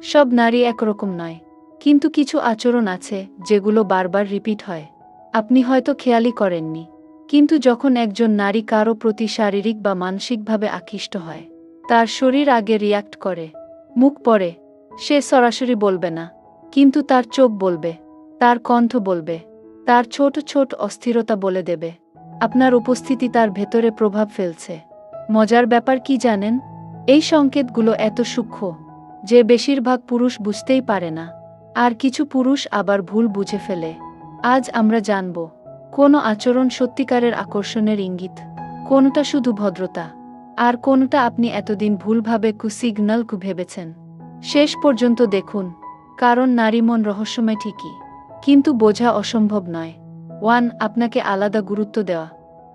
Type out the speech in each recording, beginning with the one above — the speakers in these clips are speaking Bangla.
সব নারী একরকম নয়, কিন্তু কিছু আচরণ আছে যেগুলো বারবার রিপিট হয়। আপনি হয়তো খেয়ালই করেননি, কিন্তু যখন একজন নারী কারো প্রতি শারীরিক বা মানসিকভাবে আকৃষ্ট হয়, তার শরীর আগে রিয়্যাক্ট করে, মুখ পড়ে। সে সরাসরি বলবে না, কিন্তু তার চোখ বলবে, তার কণ্ঠ বলবে, তার ছোট ছোট অস্থিরতা বলে দেবে আপনার উপস্থিতি তার ভেতরে প্রভাব ফেলছে। মজার ব্যাপার কি জানেন? এই সংকেতগুলো এত সূক্ষ্ম যে বেশিরভাগ পুরুষ বুঝতেই পারে না, আর কিছু পুরুষ আবার ভুল বুঝে ফেলে। আজ আমরা জানব কোন আচরণ সত্যিকারের আকর্ষণের ইঙ্গিত, কোনটা শুধু ভদ্রতা, আর কোনটা আপনি এতদিন ভুলভাবে সিগন্যাল ভেবেছেন। শেষ পর্যন্ত দেখুন, কারণ নারী মন রহস্যময় ঠিকই, কিন্তু বোঝা অসম্ভব নয়। 1. আপনাকে আলাদা গুরুত্ব দেওয়া।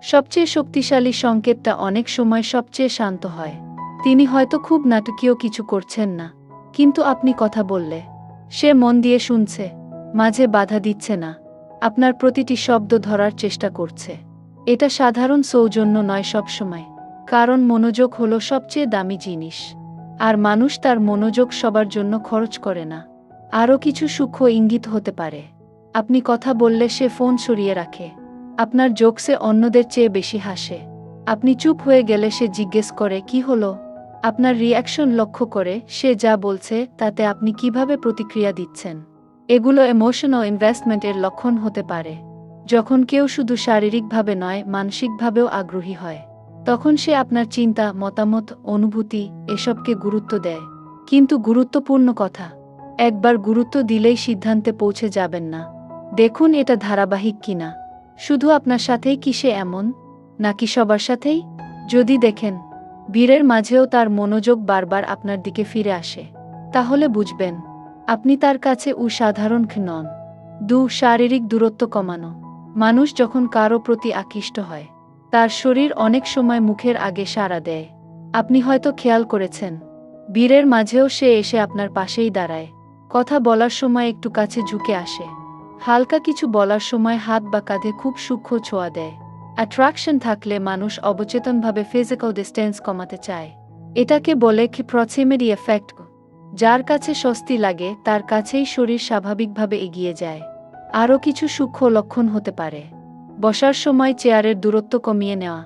সবচেয়ে শক্তিশালী সংকেতটা অনেক সময় সবচেয়ে শান্ত হয়। তিনি হয়তো খুব নাটকীয় কিছু করছেন না, কিন্তু আপনি কথা বললে সে মন দিয়ে শুনছে, মাঝে বাধা দিচ্ছে না, আপনার প্রতিটি শব্দ ধরার চেষ্টা করছে। এটা সাধারণ সৌজন্য নয় সবসময়, কারণ মনোযোগ হলো সবচেয়ে দামি জিনিস, আর মানুষ তার মনোযোগ সবার জন্য খরচ করে না। আরও কিছু সূক্ষ্ম ইঙ্গিত হতে পারে। আপনি কথা বললে সে ফোন সরিয়ে রাখে, আপনার জোকসে অন্যদের চেয়ে বেশি হাসে। আপনি চুপ হয়ে গেলে সে জিজ্ঞেস করে কি হলো। আপনার রিঅ্যাকশন লক্ষ্য করে সে যা বলছে তাতে আপনি কিভাবে প্রতিক্রিয়া দিচ্ছেন। এগুলো ইমোশনাল ইনভেস্টমেন্টের লক্ষণ হতে পারে। যখন কেউ শুধু শারীরিকভাবে নয় মানসিকভাবেও আগ্রহী হয়, তখন সে আপনার চিন্তা, মতামত, অনুভূতি এসবকে গুরুত্ব দেয়। কিন্তু গুরুত্বপূর্ণ কথা, একবার গুরুত্ব দিলেই সিদ্ধান্তে পৌঁছে যাবেন না। দেখুন এটা ধারাবাহিক কিনা, শুধু আপনার সাথেই কি সে এমন, নাকি সবার সাথেই। যদি দেখেন বীরের মাঝেও তার মনোযোগ বারবার আপনার দিকে ফিরে আসে, তাহলে বুঝবেন আপনি তার কাছে সাধারণ নন। 2. শারীরিক দূরত্ব কমানো। মানুষ যখন কারো প্রতি আকৃষ্ট হয়, তার শরীর অনেক সময় মুখের আগে সাড়া দেয়। আপনি হয়তো খেয়াল করেছেন, বীরের মাঝেও সে এসে আপনার পাশেই দাঁড়ায়, কথা বলার সময় একটু কাছে ঝুঁকে আসে, হালকা কিছু বলার সময় হাত বা কাঁধে খুব সূক্ষ্ম ছোঁয়া দেয়। অ্যাট্রাকশন থাকলে মানুষ অবচেতনভাবে ফিজিক্যাল ডিস্টেন্স কমাতে চায়। এটাকে বলে প্রক্সিমিটি এফেক্ট। যার কাছে স্বস্তি লাগে তার কাছেই শরীর স্বাভাবিকভাবে এগিয়ে যায়। আরও কিছু সূক্ষ্ম লক্ষণ হতে পারে। বসার সময় চেয়ারের দূরত্ব কমিয়ে নেওয়া,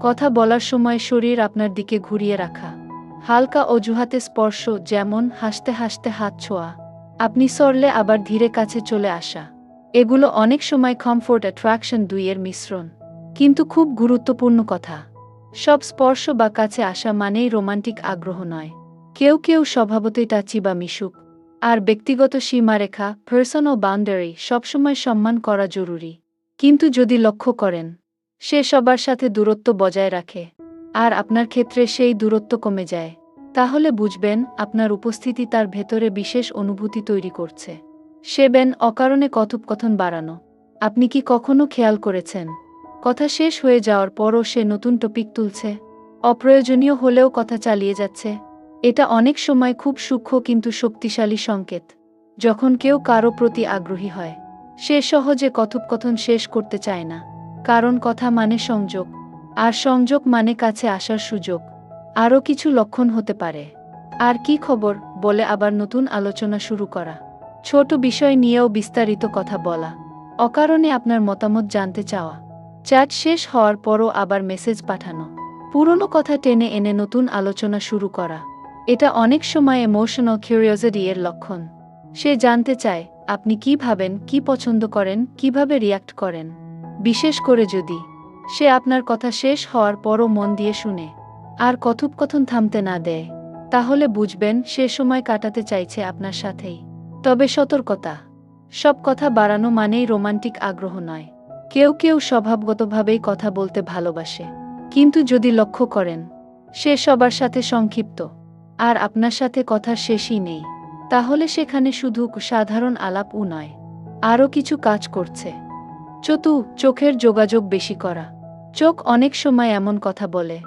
কথা বলার সময় শরীর আপনার দিকে ঘুরিয়ে রাখা, হালকা অজুহাতে স্পর্শ, যেমন হাসতে হাসতে হাত ছোঁয়া, আপনি সরলে আবার ধীরে কাছে চলে আসা। এগুলো অনেক সময় কমফোর্ট অ্যাট্রাকশন 2 এর মিশ্রণ। কিন্তু খুব গুরুত্বপূর্ণ কথা, সব স্পর্শ বা কাছে আসা মানেই রোমান্টিক আগ্রহ নয়। কেউ কেউ স্বভাবতই টাচি বা মিশুক। আর ব্যক্তিগত সীমারেখা, পার্সোনাল বাউন্ডারি সবসময় সম্মান করা জরুরি। কিন্তু যদি লক্ষ্য করেন সে সবার সাথে দূরত্ব বজায় রাখে, আর আপনার ক্ষেত্রে সেই দূরত্ব কমে যায়, তাহলে বুঝবেন আপনার উপস্থিতি তার ভেতরে বিশেষ অনুভূতি তৈরি করছে। 7. অকারণে কথোপকথন বাড়ানো। আপনি কি কখনো খেয়াল করেছেন, কথা শেষ হয়ে যাওয়ার পরও সে নতুন টপিক তুলছে, অপ্রয়োজনীয় হলেও কথা চালিয়ে যাচ্ছে? এটা অনেক সময় খুব সূক্ষ্ম কিন্তু শক্তিশালী সংকেত। যখন কেউ কারো প্রতি আগ্রহী হয়, সে সহজে কথোপকথন শেষ করতে চায় না, কারণ কথা মানে সংযোগ, আর সংযোগ মানে কাছে আসার সুযোগ। আরও কিছু লক্ষণ হতে পারে। আর কি খবর বলে আবার নতুন আলোচনা শুরু করা, ছোট বিষয় নিয়েও বিস্তারিত কথা বলা, অকারণে আপনার মতামত জানতে চাওয়া, চ্যাট শেষ হওয়ার পরও আবার মেসেজ পাঠানো, পুরনো কথা টেনে এনে নতুন আলোচনা শুরু করা। এটা অনেক সময় ইমোশনাল কিউরিওসিটি এর লক্ষণ। সে জানতে চায় আপনি কি ভাবেন, কি পছন্দ করেন, কিভাবে রিয়্যাক্ট করেন। বিশেষ করে যদি সে আপনার কথা শেষ হওয়ার পরও মন দিয়ে শুনে আর কথোপকথন থামতে না দেয়, তাহলে বুঝবেন সে সময় কাটাতে চাইছে আপনার সাথেই। তবে সতর্কতা, সব কথা বাড়ানো মানেই রোমান্টিক আগ্রহ নয়। কেউ কেউ স্বভাবগতভাবেই কথা বলতে ভালোবাসে, কিন্তু যদি লক্ষ্য করেন সে সবার সাথে সংক্ষিপ্ত আর আপনার সাথে কথার শেষই নেই, তাহলে সেখানে শুধু সাধারণ আলাপ নয়, আরও কিছু কাজ করছে। চোখের যোগাযোগ বেশি করা। চোখ অনেক সময় এমন কথা বলে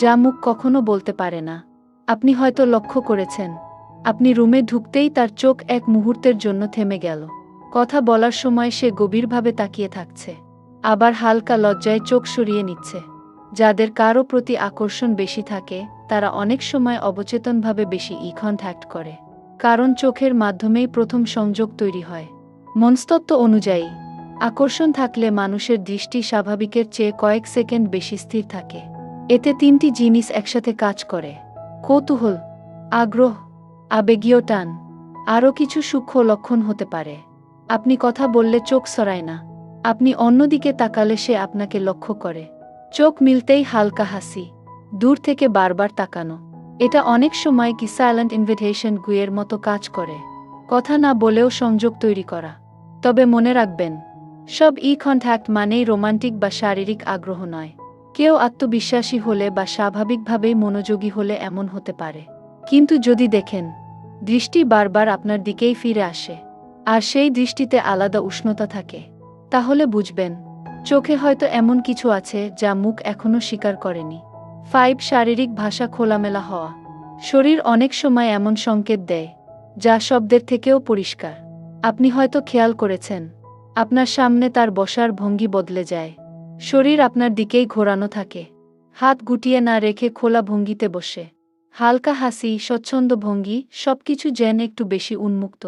যা মুখ কখনো বলতে পারে না। আপনি হয়তো লক্ষ্য করেছেন, আপনি রুমে ঢুকতেই তার চোখ এক মুহূর্তের জন্য থেমে গেল, কথা বলার সময় সে গভীরভাবে তাকিয়ে থাকছে, আবার হালকা লজ্জায় চোখ সরিয়ে নিচ্ছে। যাদের কারো প্রতি আকর্ষণ বেশি থাকে তারা অনেক সময় অবচেতনভাবে বেশি কন্ট্যাক্ট করে। কারণ চোখের মাধ্যমেই প্রথম সংযোগ তৈরি হয়। মনস্তত্ত্ব অনুযায়ী আকর্ষণ থাকলে মানুষের দৃষ্টি স্বাভাবিকের চেয়ে কয়েক সেকেন্ড বেশি স্থির থাকে। এতে তিনটি জিনিস একসাথে কাজ করে: কৌতূহল, আগ্রহ, আবেগীয় টান। আরও কিছু সূক্ষ্ম লক্ষণ হতে পারে: আপনি কথা বললে চোখ সরায় না, আপনি অন্যদিকে তাকালে সে আপনাকে লক্ষ্য করে, চোখ মিলতেই হালকা হাসি, দূর থেকে বারবার তাকানো। এটা অনেক সময় কি সাইলেন্ট ইনভিটেশন গুয়ের মতো কাজ করে, কথা না বলেও সংযোগ তৈরি করা। তবে মনে রাখবেন, সব কন্ট্যাক্ট মানেই রোমান্টিক বা শারীরিক আগ্রহ নয়। কেউ আত্মবিশ্বাসী হলে বা স্বাভাবিকভাবেই মনোযোগী হলে এমন হতে পারে। কিন্তু যদি দেখেন দৃষ্টি বারবার আপনার দিকেই ফিরে আসে, আর সেই দৃষ্টিতে আলাদা উষ্ণতা থাকে, তাহলে বুঝবেন চোখে হয়তো এমন কিছু আছে যা মুখ এখনো স্বীকার করেনি। 5. শারীরিক ভাষা খোলামেলা হওয়া। শরীর অনেক সময় এমন সংকেত দেয় যা শব্দের থেকেও পরিষ্কার। আপনি হয়তো খেয়াল করেছেন, আপনার সামনে তার বসার ভঙ্গি বদলে যায়, শরীর আপনার দিকেই ঘোরানো থাকে, হাত গুটিয়ে না রেখে খোলা ভঙ্গিতে বসে, হালকা হাসি, স্বচ্ছন্দ ভঙ্গি, সবকিছু যেন একটু বেশি উন্মুক্ত।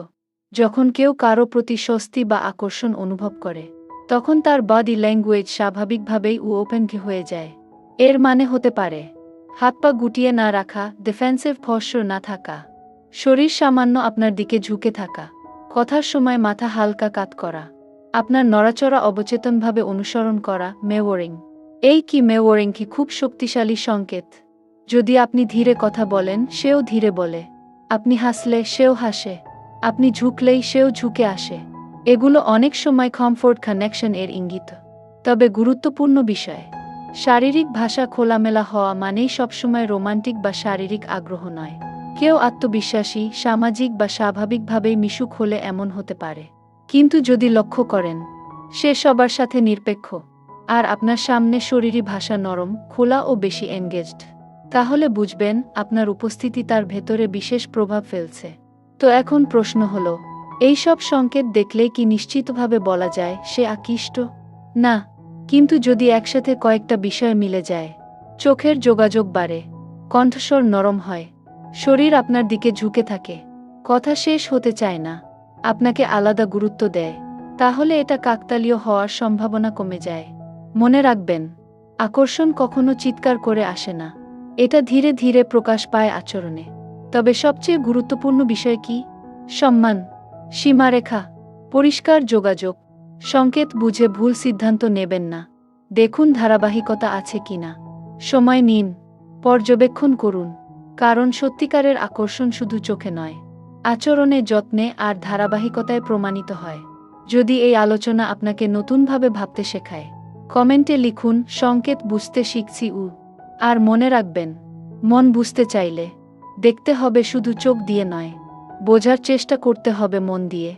যখন কেউ কারো প্রতি স্বস্তি বা আকর্ষণ অনুভব করে, তখন তার বডি ল্যাঙ্গুয়েজ স্বাভাবিকভাবেই ওপেন হয়ে যায়। এর মানে হতে পারে হাত পা গুটিয়ে না রাখা, ডিফেন্সিভ পশ্চার না থাকা, শরীর সামান্য আপনার দিকে ঝুঁকে থাকা, কথার সময় মাথা হালকা কাত করা, আপনার নড়াচড়া অবচেতনভাবে অনুসরণ করা। মেওয়ারিং। এই মেওয়ারিং কি খুব শক্তিশালী সংকেত। যদি আপনি ধীরে কথা বলেন, সেও ধীরে বলে, আপনি হাসলে সেও হাসে, আপনি ঝুঁকলেই সেও ঝুঁকে আসে। এগুলো অনেক সময় কমফোর্ট কানেকশন এর ইঙ্গিত। তবে গুরুত্বপূর্ণ বিষয়, শারীরিক ভাষা খোলামেলা হওয়া মানেই সবসময় রোমান্টিক বা শারীরিক আগ্রহ নয়। কেউ আত্মবিশ্বাসী, সামাজিক বা স্বাভাবিকভাবেই মিশুক হলে এমন হতে পারে। কিন্তু যদি লক্ষ্য করেন সে সবার সাথে নিরপেক্ষ, আর আপনার সামনে শরীরী ভাষা নরম, খোলা ও বেশি এনগেজড, তাহলে বুঝবেন আপনার উপস্থিতি তার ভেতরে বিশেষ প্রভাব ফেলছে। তো এখন প্রশ্ন হলো, এই সব সংকেত দেখলেই কি নিশ্চিতভাবে বলা যায় সে আকৃষ্ট? না। কিন্তু যদি একসাথে কয়েকটা বিষয় মিলে যায়, চোখের যোগাযোগ বাড়ে, কণ্ঠস্বর নরম হয়, শরীর আপনার দিকে ঝুঁকে থাকে, কথা শেষ হতে চায় না, আপনাকে আলাদা গুরুত্ব দেয়, তাহলে এটা কাকতালীয় হওয়ার সম্ভাবনা কমে যায়। মনে রাখবেন, আকর্ষণ কখনো চিৎকার করে আসে না, এটা ধীরে ধীরে প্রকাশ পায় আচরণে। তবে সবচেয়ে গুরুত্বপূর্ণ বিষয় কি? সম্মান, সীমারেখা, পরিষ্কার যোগাযোগ। সংকেত বুঝে ভুল সিদ্ধান্ত নেবেন না। দেখুন ধারাবাহিকতা আছে কিনা, সময় নিন, পর্যবেক্ষণ করুন। কারণ সত্যিকারের আকর্ষণ শুধু চোখে নয়, আচরণে, যত্নে আর ধারাবাহিকতায় প্রমাণিত হয়। যদি এই আলোচনা আপনাকে নতুনভাবে ভাবতে শেখায়, কমেন্টে লিখুন সংকেত বুঝতে শিখছি। আর মনে রাখবেন, মন বুঝতে চাইলে দেখতে হবে শুধু চোখ দিয়ে নয়, বোঝার চেষ্টা করতে হবে মন দিয়ে।